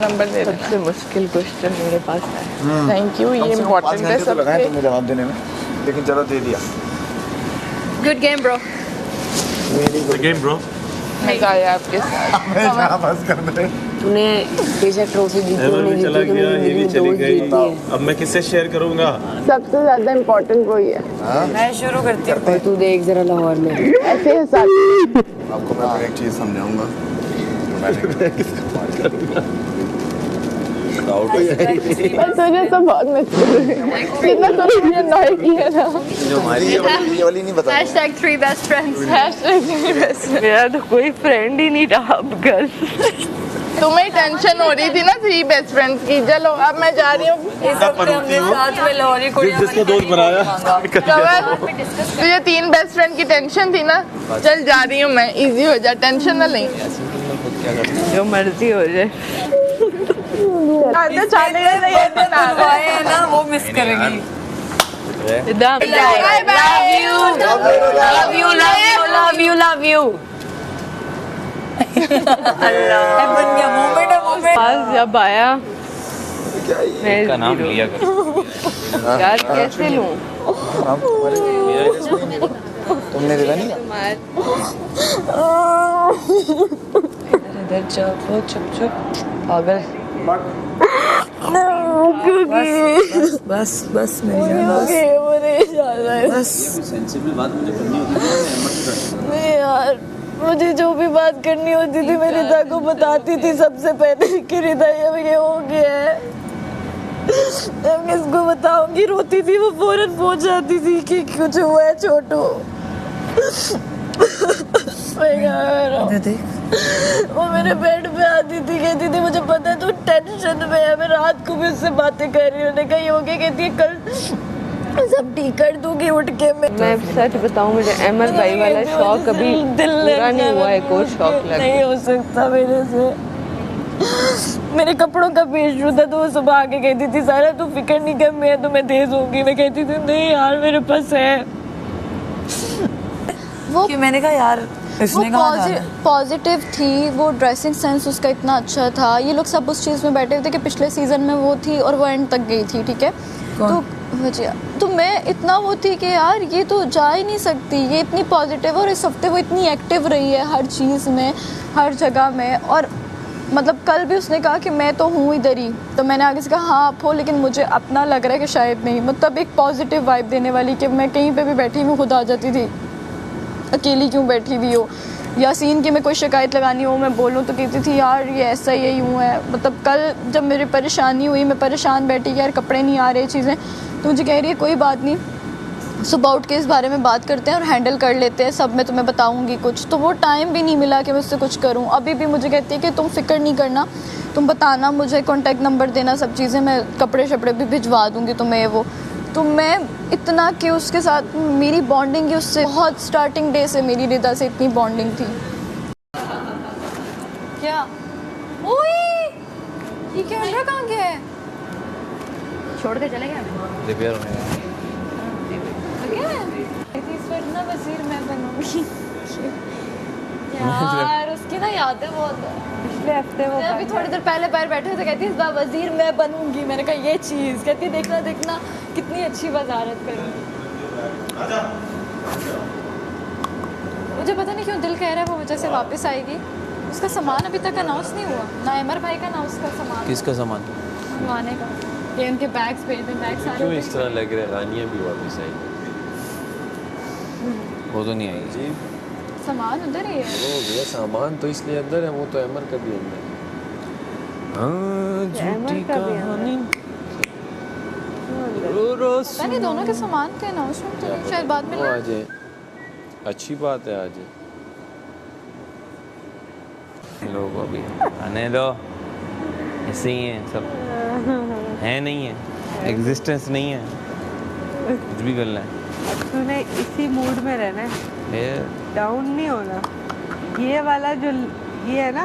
Number दे देना। सबसे मुश्किल क्वेश्चन मेरे पास है। थैंक यू, ये इम्पोर्टेंट है तो लगाए सबके। तुमने जवाब देने में, लेकिन चलो दे दिया। Good game bro. Game bro. मजा आया आपके साथ। मैं जहाँ बस कर दे। तूने बेशक ट्रॉफी जीती एमन नहीं भी चला जीती गया, ये भी चली गई। है। अब मैं किससे शेयर करूंगा? सबसे ज्यादा इम्पोर्टेंट वही है। मैं शुरू करती हूँ। तू देख जरा लाहौर में ऐसे है साथ। आपको मैं एक चीज समझाऊंगा। आउट हो जाएगी। तुझे तो बहुत मिस कर रही हूँ। जितना तूने मुझे annoy किया ना। जो हमारी ये वाली नहीं बता। Hashtag 3 best friends. मेरा तो कोई फ्रेंड ही नहीं रहा अब कल। तुम्हें टेंशन हो रही थी ना 3 बेस्ट फ्रेंड्स की। चलो अब मैं जा रही हूँ। साथ में लाहौरी कुड़िया जिसको दोस्त बनाया तुझे 3 बेस्ट फ्रेंड की टेंशन थी ना। चल जा रही हूँ मैं, इजी हो जा, टेंशन ना ले। जो मर्जी हो जाए। तो चलेगा नहीं ऐसे ना। है ना वो मिस करेंगी। एकदम। लव यू बन गया मोमेंट आज जब आया का नाम लिया करो। यार कैसे लूं? तुमने देखा नहीं? इधर चुप चुप चुप पागल। बस बस मेरी जान बस सेंसिबल बात मुझे करनी होती है। यार मुझे जो भी बात करनी होती थी मैं रिदा को बताती थी सबसे पहले कि रिदा ये हो गया है। मैं किसको बताऊंगी? रोती थी वो, फौरन पहुंच जाती थी कि कुछ हुआ है छोटू। वो मेरे बेड पे आती थी, कहती थी मुझे पता है तू टेंशन में है। मैं रात को भी उससे बातें कर रही हूँ। उन्होंने कहा ये हो गया, कहती है कल सब ठीक कर दूंगी उठ के। मैं सच बताऊं, मुझे अहमद भाई वाला शौक अभी पूरा नहीं हुआ है। कोई शौक लग नहीं हो सकता मेरे से। मेरे कपड़ों का भी इशू था तो वो सुबह आके कहती थी सारा तू फिक्र नहीं कर, मैं तुम्हें दे दूंगी। मैं कहती थी नहीं यार मेरे पास है। वो कि मैंने कहा यार इसने कहा पॉजिटिव थी, वो ड्रेसिंग सेंस उसका इतना अच्छा था। ये लोग सब उस चीज़ में बैठे हुए थे कि पिछले सीज़न में वो थी और वो एंड तक गई थी, ठीक है। तो मैं इतना वो थी कि यार ये तो जा ही नहीं सकती, ये इतनी पॉजिटिव। और इस हफ्ते वो इतनी एक्टिव रही है हर चीज़ में, हर जगह में। और मतलब कल भी उसने कहा कि मैं तो हूँ इधर ही, तो मैंने आगे से कहा हाँ आप हो, लेकिन मुझे अपना लग रहा है कि शायद नहीं। मतलब एक पॉजिटिव वाइब देने वाली कि मैं कहीं पे भी बैठी हूँ खुद आ जाती थी, अकेली क्यों बैठी हुई हो। यासीन की मैं कोई शिकायत लगानी हो मैं बोलूँ तो कहती थी यार ये ऐसा ही यूँ है। मतलब कल जब मेरी परेशानी हुई, मैं परेशान बैठी यार कपड़े नहीं आ रहे चीज़ें, तो मुझे कह रही है कोई बात नहीं, सुबह उठ के इस बारे में बात करते हैं और हैंडल कर लेते हैं सब। मैं तुम्हें बताऊंगी कुछ। तो वो टाइम भी नहीं मिला कि मैं उससे कुछ करूं। अभी भी मुझे कहती है कि तुम फिक्र नहीं करना, तुम बताना मुझे, कॉन्टैक्ट नंबर देना, सब चीज़ें, मैं कपड़े शपड़े भी भिजवा दूंगी तुम्हें। वो तो मैं इतना कि उसके साथ मेरी बॉन्डिंग ही उससे बहुत स्टार्टिंग डे से मेरी रिदा से इतनी बॉन्डिंग थी। क्या ओए ये कैमरा कहाँ गया है? छोड़ के चले गया रिपेयर होने ना वजीर मैं बनूंगी। यार उसकी ना याद है बहुत। पिछले हफ्ते वो अभी थोड़ी देर पहले बाहर बैठे थे, कहती है इस बार वजीर मैं बनूंगी। मैंने कहा ये चीज़, कहती है देखना देखना कितनी अच्छी वजारत करूंगी। मुझे पता नहीं क्यों दिल कह रहा है वो वजह से वापस आएगी। उसका सामान अभी तक अनाउंस नहीं हुआ, ना अमर भाई का ना उसका सामान। किसका सामान? मंगवाने का। ये उनके बैग्स पे थे, बैग सारे क्यों इस तरह लग रहा है? रानिया भी वापस आई, वो तो नहीं आई जी। सामान उधर ही है। वो भैया सामान तो इसलिए अंदर है, वो तो अमर का भी अंदर है। हाँ झूठी कहानी पता नहीं दोनों के सामान के अनाउंसमेंट तो शायद बाद में वो आज है। अच्छी बात है आज लोग अभी आने दो, ऐसे ही हैं सब, है नहीं है, एग्जिस्टेंस नहीं है, कुछ भी करना है। तूने इसी मूड में रहना है, डाउन नहीं होना। ये वाला जो ये है ना,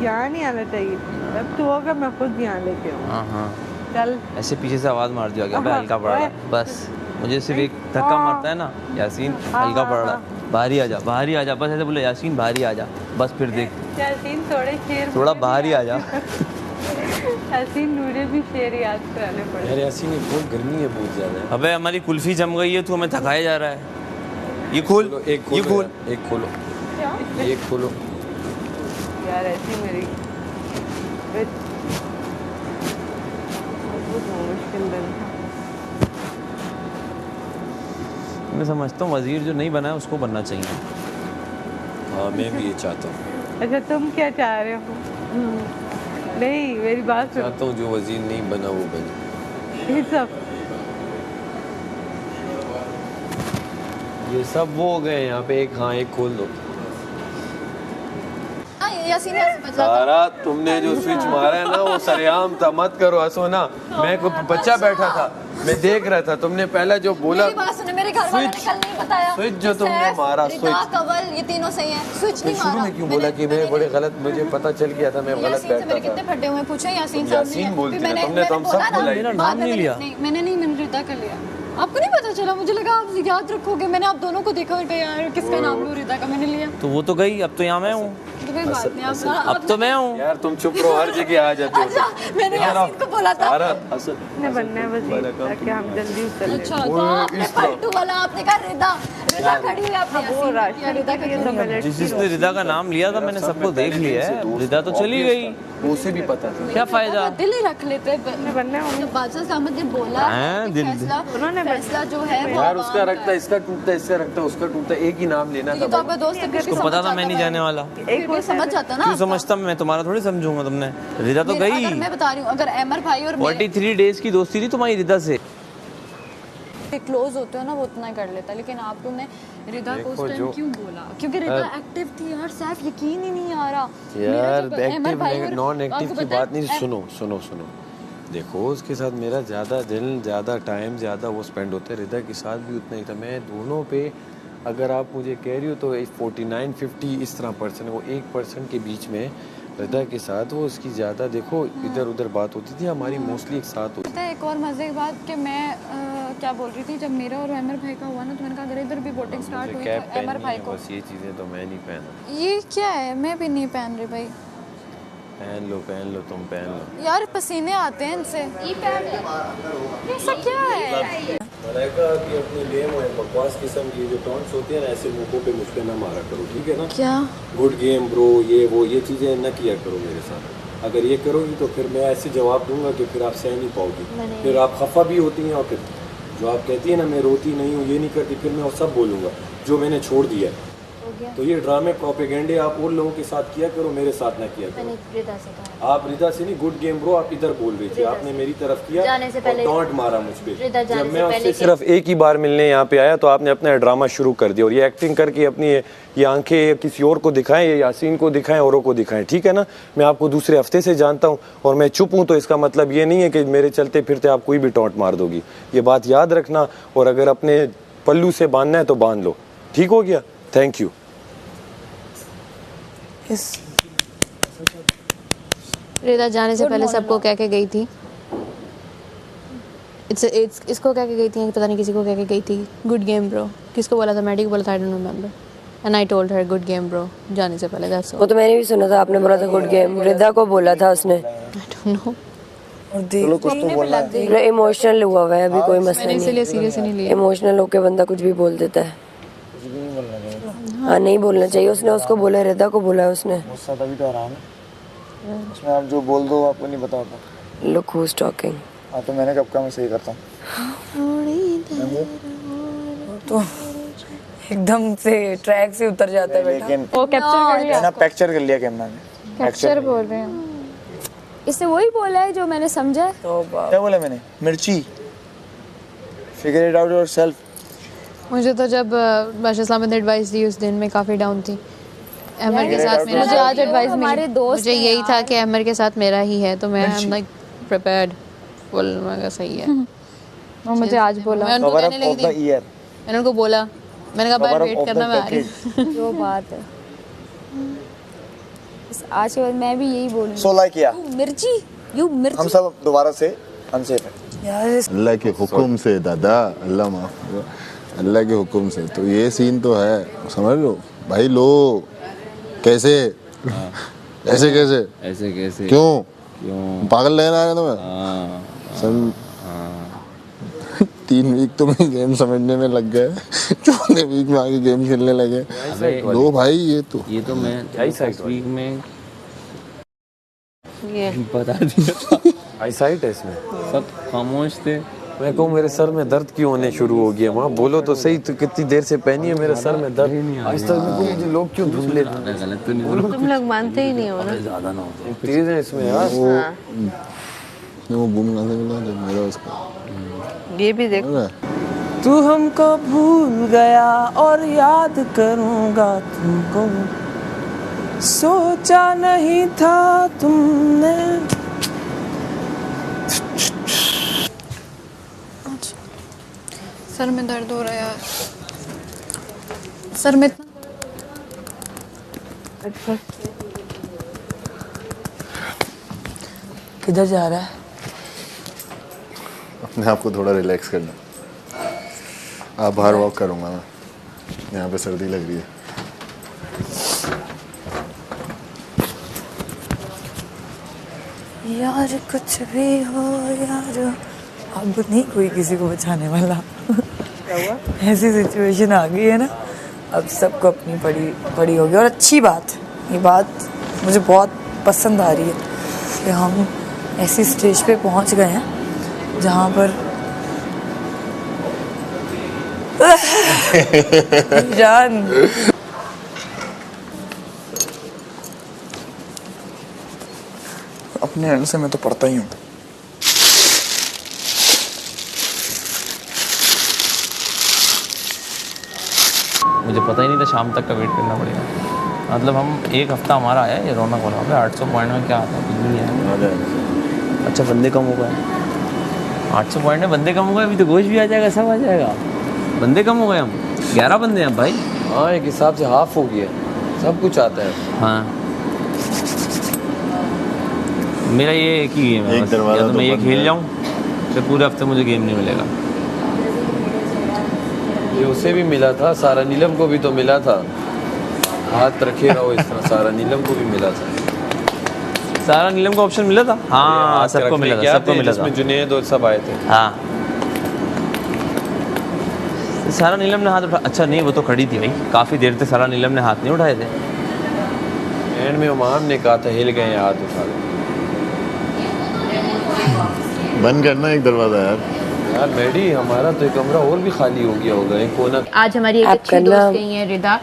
यहाँ नहीं आना चाहिए। जब तू होगा मैं खुद यहाँ लेके आऊँ। हाँ हाँ चल ऐसे पीछे से आवाज़ मार दिया क्या? हल्का पड़ रहा है बस, मुझे सिर्फ एक धक्का मारता है ना यासीन, हल्का पड़ रहा है, बाहर ही आ जा, बाहर ही आ जा, बस ऐसे बोले यासीन बाहर ही आ जा, बस फिर देख यासीन थोड़े शेर थोड़ा बाहर ही आ जा। हसीन नूरे भी शेर याद कराने पड़े। यार यासीन ये बहुत गर्मी है बहुत ज़्यादा। अबे हमारी कुल्फी जम गई है, तू हमें थकाया जा रहा है। ये खोल, एक खोलो, ये खोल, एक खोलो, एक खोलो यार ऐसी मेरी बहुत मुश्किल दिन था। मैं समझता हूँ वजीर जो नहीं बना है उसको बनना चाहिए। हाँ मैं भी ये चाहता हूँ। अच्छा तुम क्या चाह रहे हो? नहीं मेरी बात सुनो। चाहता हूँ जो वजीर नहीं बना वो बने। ये सब ये सब वो हो गए यहाँ पे। एक हाँ एक खोल दो। यासीन ऐसे बचा था। सारा तुमने जो स्विच मारा है ना वो सरेआम था, मत करो हंसो ना। मैं को बच्चा बैठा था, मैं देख रहा था। तुमने पहला जो बोला मेरी बात सुनो, मेरे घर वालों ने कल नहीं बताया। स्विच जो तुमने मारा, रिदा, कवल ये तीनों सही हैं। स्विच नहीं मारा। शुरू में क्यों बोला कि मैं बड़े गलत, मुझे पता चल गया था मैं गलत यासीन से मेरे बैठा कितने था। फटे हुए पूछे यासीन तुम साहब ने। यासीन बोलती फिर है, तुमने तो हम सब बोला ना, बोला ही। मेरा बाद नाम में नहीं लिया। मैंने रिदा कर लिया। आपको नहीं पता चला? मुझे लगा आप याद रखोगे। मैंने आप दोनों को देखा और कहा यार किसका नाम लूं, रिदा का मैंने लिया। तो वो तो गई, अब तो यहाँ मैं हूँ। तो कोई बात नहीं, अब तो मैं हूँ। यार तुम चुप रहो, हर जगह आ जाते हो। अच्छा मैंने यासीन को बोला था। सारा असल ने बनना है वजीर ताकि हम जल्दी उतर जाएं। अच्छा तो आपने पलटू वाला, आपने कहा रिदा खड़ी हुई, आपने वो यासीन राशि रिदा का ये तो मिनट जिसने रिदा का नाम लिया था मैंने सबको देख लिया है। रिदा तो चली गई, उसे भी पता था। क्या फायदा? दिल ही रख लेते हैं। बनना है तो बादशाह साहब ने बोला हैं, कि दिल- फैसला जो है वो यार उसका रखता है, इसका टूटता है, इसका रखता है, उसका टूटता है। एक ही नाम लेना ये था। तो आपका दोस्त है, फिर भी उसको पता था समझ मैं नहीं जाता जाने वाला। फिर भी समझ जाता ना। क्यों समझता? मैं तुम्हारा थोड़ी समझूंगा। तुमने रिदा तो गई। अगर मैं बता रही हूँ, अगर अमर भाई और मैं 43 डेज की दोस्ती थी तुम्हारी रिदा से। क्लोज होते हो ना वो उतना ही कर लेता, लेकिन आप लोगों ने रिदा को उस टाइम क्यों बोला? क्योंकि रिदा एक्टिव थी यार। सैफ यकीन ही नहीं आ रहा यार मेरा जब अमर भाई एक्टिव और- नॉन एक्टिव आपको की पता है, बात नहीं। सुनो सुनो सुनो, देखो उसके साथ मेरा ज़्यादा दिल, ज़्यादा टाइम, ज़्यादा वो स्पेंड होता है। रिदा के साथ भी उतना ही था। मैं दोनों पे, अगर आप मुझे कह रही हो तो 49-50 इस तरह परसेंट है। वो 1% के बीच में रिदा के साथ वो उसकी ज़्यादा, देखो इधर उधर बात होती थी, हमारी मोस्टली एक साथ होती। पता है एक और मजे की बात कि मैं क्या बोल रही थी, जब मेरा और अमर भाई का हुआ ना तो मैंने कहा अगर इधर भी वोटिंग स्टार्ट हुई कैप तो अमर भाई को। बस ये चीज़ें तो मैं नहीं पहना। ये क्या है? मैं भी नहीं पहन रही भाई। पहन लो तुम पहन लो। यार पसीने आते हैं इनसे। ये पहन लो। ऐसा क्या है? मलाइका की अपनी गेम और बकवास किस्म की जो टॉन्ट्स होती है ना, ऐसे मौकों पे मुझ पे ना मारा करो, ठीक है ना? क्या? गुड गेम ब्रो, ये वो ये चीज़ें ना किया करो मेरे साथ। अगर ये करोगी तो फिर मैं ऐसे जवाब दूंगा कि फिर आप सह नहीं पाओगी। फिर आप खफा भी होती हैं और फिर जो आप कहती है ना मैं रोती नहीं हूँ, ये नहीं करती, फिर मैं वो सब बोलूँगा जो मैंने छोड़ दिया। तो ये ड्रामे प्रोपेगेंडे आप और लोगों के साथ किया करो, मेरे साथ ना किया करो। आप रिदा से नहीं, गुड गेम ब्रो आप इधर बोल रही थी, आपने मेरी तरफ किया और टॉन्ट मारा मुझ पे। जब मैं उससे सिर्फ एक ही बार मिलने यहाँ पे आया तो आपने अपना ड्रामा शुरू कर दिया और ये एक्टिंग करके अपनी ये आंखें किसी और को दिखाएं, ये यासीन को दिखाएं, औरों को दिखाएं, ठीक है ना? मैं आपको दूसरे हफ्ते से जानता हूँ और मैं चुप हूँ तो इसका मतलब ये नहीं है कि मेरे चलते फिरते आप कोई भी टॉन्ट मार दोगी। ये बात याद रखना, और अगर अपने पल्लू से बांधना है तो बांध लो, ठीक हो गया? Thank you. रिदा जाने से पहले सबको कह के गई थी, इसको कह के गई थी, पता नहीं किसी को कह के गई थी गुड गेम ब्रो। किसको बोला था? मैडी को बोला था, I don't remember. And I told her good game bro जाने से पहले। That's all. वो तो मैंने भी सुना था, आपने बोला था गुड गेम। रिदा को बोला था उसने। आई डोंट नो, चलो कुछ तो बोलना है। इमोशनल हुआ हुआ है अभी, कोई मसला मैंने नहीं। इसलिए सीरियस नहीं लिया। इमोशनल होके बंदा कुछ भी बोल देता है। हाँ नहीं बोलना चाहिए। उसने उसको बोला, रिदा को बोला है उसने। गुस्सा तभी तो आ रहा है ना, उसमें आप जो बोल दो आपको नहीं पता होता। Look who is talking. हाँ तो मैंने कब का मैं सही करता हूँ। तो एकदम से ट्रैक से उतर जाता है बेटा। लेकिन वो कैप्चर कर लिया। मैंने कैप्चर कर लिया कैमरा ने। कैप्चर बोल रहे हैं। इसने वही बोला है जो मैंने समझा। तो क्या बोला मैंने? मिर्ची, फिगर इट आउट योरसेल्फ। मुझे तो जब बादशाह इस्लाम ने एडवाइस दी उस दिन में काफ़ी डाउन थी। अमर के साथ मेरा, मुझे आज एडवाइस मिली, मुझे यही था कि अमर के साथ मेरा ही है, तो मैं I am like prepared full. मैं सही है। वो मुझे आज बोला। मैं उनको कवर कहने अप लगी ऑफ द थी, ईयर। मैंने उनको बोला, मैंने कहा बाहर वेट करना, मैं आ रही हूँ। जो बात है आज के बाद मैं भी यही बोलूंगी। 16 किया। मिर्ची, यू मिर्ची। हम सब दोबारा से अनसेफ है यार अल्लाह के हुक्म से दादा, अल्लाह माफ करो, अल्लाह के हुक्म से। तो ये सीन तो है, समझ लो भाई। लो कैसे ऐसे कैसे ऐसे कैसे? क्यों क्यों? पागल लग रहा है तुम्हें? हाँ, सन 3 वीक तो मैं गेम समझने में लग गए, 4थे वीक में आगे गेम खेलने लगे। लो भाई ये तो मैं 10 वीक में ये बता दिया। आईसाइट है इसमें। सब खामोश थे। मैं कहूँ मेरे सर में दर्द क्यों होने शुरू हो गया? वहाँ बोलो तो सही, तो कितनी देर से पहनी है मेरे सर में दर्द। आज तक मेरे को मुझे लोग क्यों ढूंढ लेते हैं? गलत तो नहीं तुम लोग मानते ही नहीं हो ना। ज्यादा ना हो। तेज है इसमें यार। वो बूम कहाँ से मिला जब मेरा उसका? ये भी देख। तू हमको भूल गया और याद करूंगा तुमको, सोचा नहीं था तुमने। सर में दर्द हो रहा है यार, सर में इतना। किधर जा रहा है? अपने आप को थोड़ा रिलैक्स करना। आप बाहर वॉक करूँगा मैं, यहाँ पे सर्दी लग रही है। यार कुछ भी हो यार, अब नहीं कोई किसी को बचाने वाला। ऐसी सिचुएशन आ गई है ना, अब सबको अपनी पड़ी होगी। और अच्छी बात, ये बात मुझे बहुत पसंद आ रही है कि हम ऐसी स्टेज पे पहुंच गए हैं जहाँ पर जान अपने एंड से मैं तो पढ़ता ही हूँ। मुझे पता ही नहीं था शाम तक का वेट करना पड़ेगा। मतलब हम एक हफ्ता हमारा आया ये रौनक वाला पे 800 पॉइंट में क्या आता है कुछ नहीं है। अच्छा बंदे कम हो गए, 800 पॉइंट में बंदे कम हो गए। अभी तो गोश्त भी आ जाएगा, सब आ जाएगा। बंदे कम हो गए, हम 11 बंदे हैं भाई। हाँ एक हिसाब से हाफ हो गया, सब कुछ आता है। हाँ मेरा ये एक ही गेम है, एक दरवाजा या तो मैं ये बंद खेल है। जाऊँ फिर पूरे हफ्ते मुझे गेम नहीं मिलेगा। ये उसे भी मिला था, सारा नीलम को भी तो मिला था। हाथ रखे रहो इस तरह, सारा नीलम को भी मिला था। सारा नीलम को ऑप्शन मिला था। हाँ सबको मिला था, सबको मिला था। जिसमें जुनेद और सब आए थे। हाँ सारा नीलम ने हाथ उठा। अच्छा नहीं वो तो खड़ी थी भाई, काफ़ी देर तक सारा नीलम ने हाथ नहीं उठाए थे। एंड में उमाम ने कहा था हिल गए हाथ उठा लो। बंद करना एक दरवाजा यार। यार मैडी हमारा तो एक कमरा और भी खाली हो गया होगा, एक कोना। आज हमारी एक अच्छी दोस्त गई है रिदा,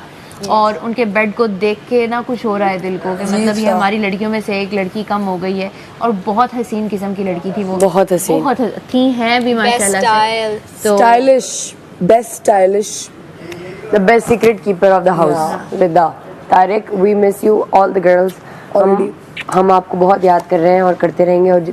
और उनके बेड को देख के ना कुछ हो रहा है दिल को कि मतलब ये हमारी लड़कियों में से एक लड़की कम हो गई है। और बहुत हसीन किस्म की लड़की थी वो, बहुत हसीन, बहुत थी हैं भी माशाल्लाह से। तो stylish, best stylish, the best secret keeper of the house Rida. Tariq we miss you all the girls. हम आपको बहुत याद कर रहे हैं और करते रहेंगे। और